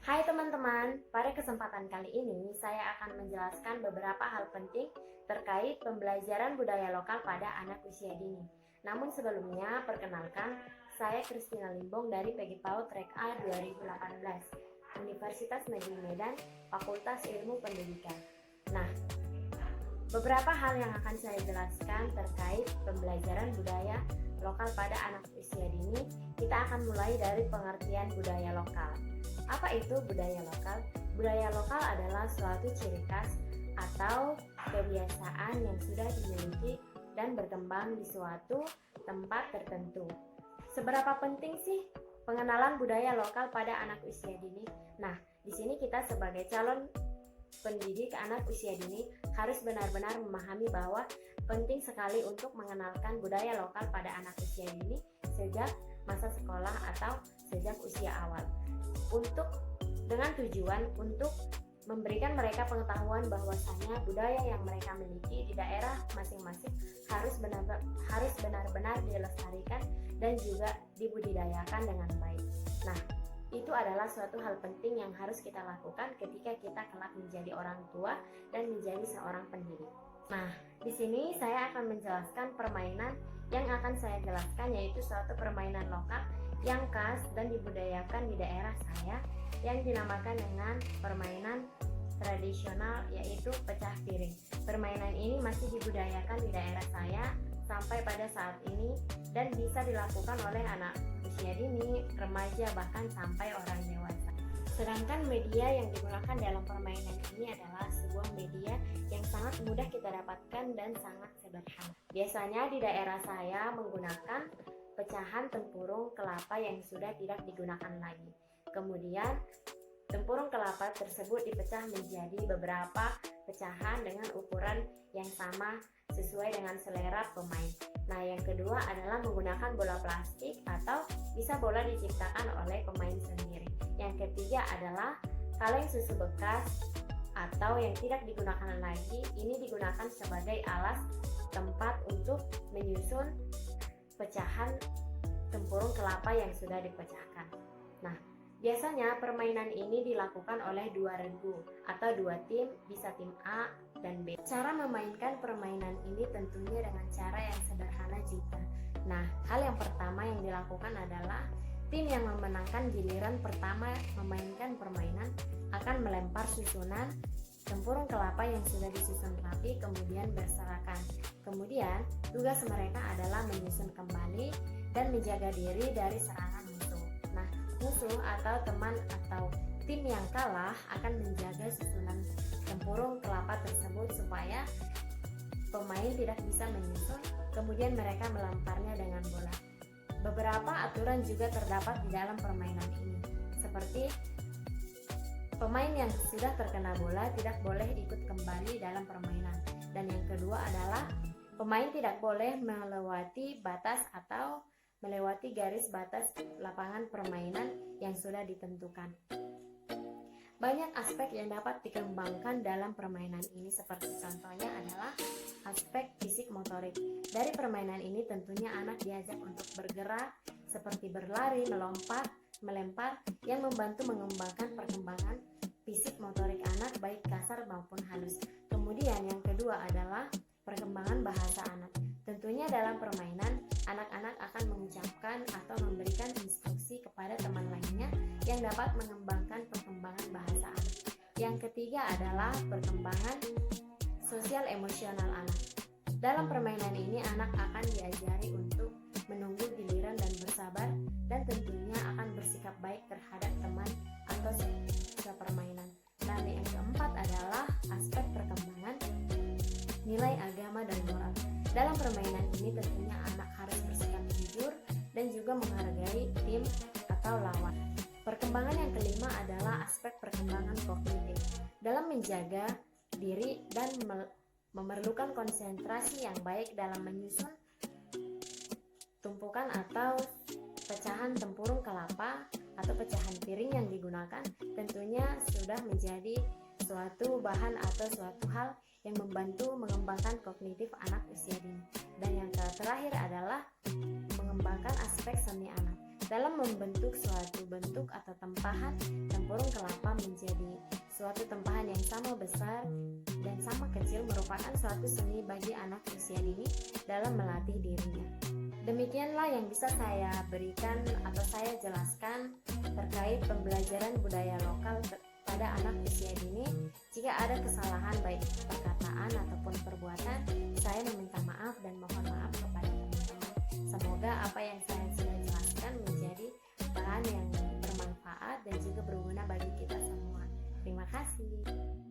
Hai teman-teman, pada kesempatan kali ini saya akan menjelaskan beberapa hal penting terkait pembelajaran budaya lokal pada anak usia dini. Namun sebelumnya, perkenalkan, saya Christina Limbong dari PG PAUD Trek A 2018, Universitas Negeri Medan, Fakultas Ilmu Pendidikan. Nah, beberapa hal yang akan saya jelaskan terkait pembelajaran budaya lokal pada anak usia dini. Kita akan mulai dari pengertian budaya lokal. Apa itu budaya lokal? Budaya lokal adalah suatu ciri khas atau kebiasaan yang sudah dimiliki dan berkembang di suatu tempat tertentu. Seberapa penting sih pengenalan budaya lokal pada anak usia dini? Nah, di sini kita sebagai calon pendidik anak usia dini harus benar-benar memahami bahwa penting sekali untuk mengenalkan budaya lokal pada anak usia dini sejak masa sekolah atau sejak usia awal. Dengan tujuan untuk memberikan mereka pengetahuan bahwasanya budaya yang mereka miliki di daerah masing-masing harus benar-benar dilestarikan dan juga dibudidayakan dengan baik. Nah, itu adalah suatu hal penting yang harus kita lakukan ketika kita kelak menjadi orang tua dan menjadi seorang pendidik. Nah, di sini saya akan menjelaskan permainan yang akan saya jelaskan, yaitu suatu permainan lokal yang khas dan dibudayakan di daerah saya yang dinamakan dengan permainan tradisional, yaitu pecah piring. Permainan ini masih dibudayakan di daerah saya sampai pada saat ini dan bisa dilakukan oleh anak usia dini, remaja, bahkan sampai orang dewasa. Sedangkan media yang digunakan dalam permainan ini adalah sebuah media yang sangat mudah kita dapatkan dan sangat sederhana. Biasanya di daerah saya menggunakan pecahan tempurung kelapa yang sudah tidak digunakan lagi. Kemudian tempurung kelapa tersebut dipecah menjadi beberapa pecahan dengan ukuran yang sama sesuai dengan selera pemain. Nah, yang kedua adalah menggunakan bola plastik atau bisa bola diciptakan oleh pemain sendiri. Yang ketiga adalah kaleng susu bekas atau yang tidak digunakan lagi. Ini digunakan sebagai alas tempat untuk menyusun pecahan tempurung kelapa yang sudah dipecahkan. Nah, biasanya permainan ini dilakukan oleh dua regu atau dua tim, bisa tim A dan B. Cara memainkan permainan ini tentunya dengan cara yang sederhana juga. Nah, hal yang pertama yang dilakukan adalah tim yang memenangkan giliran pertama memainkan permainan akan melempar susunan tempurung kelapa yang sudah disusun rapi kemudian berserakan. Kemudian, tugas mereka adalah menyusun kembali dan menjaga diri dari serangan musuh. Nah, musuh atau teman atau tim yang kalah akan menjaga susunan tempurung kelapa tersebut supaya pemain tidak bisa menyusun, kemudian mereka melemparnya dengan bola. Beberapa aturan juga terdapat di dalam permainan ini, seperti pemain yang sudah terkena bola tidak boleh ikut kembali dalam permainan. Dan yang kedua adalah pemain tidak boleh melewati batas atau melewati garis batas lapangan permainan yang sudah ditentukan. Banyak aspek yang dapat dikembangkan dalam permainan ini, seperti contohnya adalah aspek fisik motorik. Dari permainan ini tentunya anak diajak untuk bergerak seperti berlari, melompat, melempar yang membantu mengembangkan perkembangan fisik motorik anak baik kasar maupun halus. Kemudian yang kedua adalah perkembangan bahasa anak. Tentunya dalam permainan anak-anak akan mengucapkan atau memberikan instruksi kepada teman lainnya yang dapat mengembangkan perkembangan bahasa anak. Yang ketiga adalah perkembangan sosial emosional anak. Dalam permainan ini anak akan diajari untuk menunggu giliran dan bersabar, dan tentunya akan bersikap baik terhadap teman atau sepermainan. Dan yang keempat adalah aspek perkembangan nilai agama dan moral. Dalam permainan ini tentunya anak harus bersikap jujur dan juga menghargai tim atau lawan. Perkembangan yang kelima adalah aspek perkembangan kognitif. Dalam menjaga diri dan memerlukan konsentrasi yang baik dalam menyusun tumpukan atau pecahan tempurung kelapa atau pecahan piring yang digunakan tentunya sudah menjadi suatu bahan atau suatu hal yang membantu mengembangkan kognitif anak usia dini. Dan yang terakhir adalah mengembangkan aspek seni anak. dalam membentuk suatu bentuk atau tempahan tempurung kelapa menjadi suatu tempahan yang sama besar dan sama kecil merupakan suatu seni bagi anak usia dini dalam melatih dirinya. Demikianlah yang bisa saya berikan atau saya jelaskan terkait pembelajaran budaya lokal pada anak usia dini. Jika ada kesalahan baik perkataan ataupun perbuatan, saya meminta maaf dan mohon maaf kepada teman-teman. Semoga apa yang saya sudah jelaskan menjadi bahan yang bermanfaat dan juga berguna bagi kita semua. Terima kasih.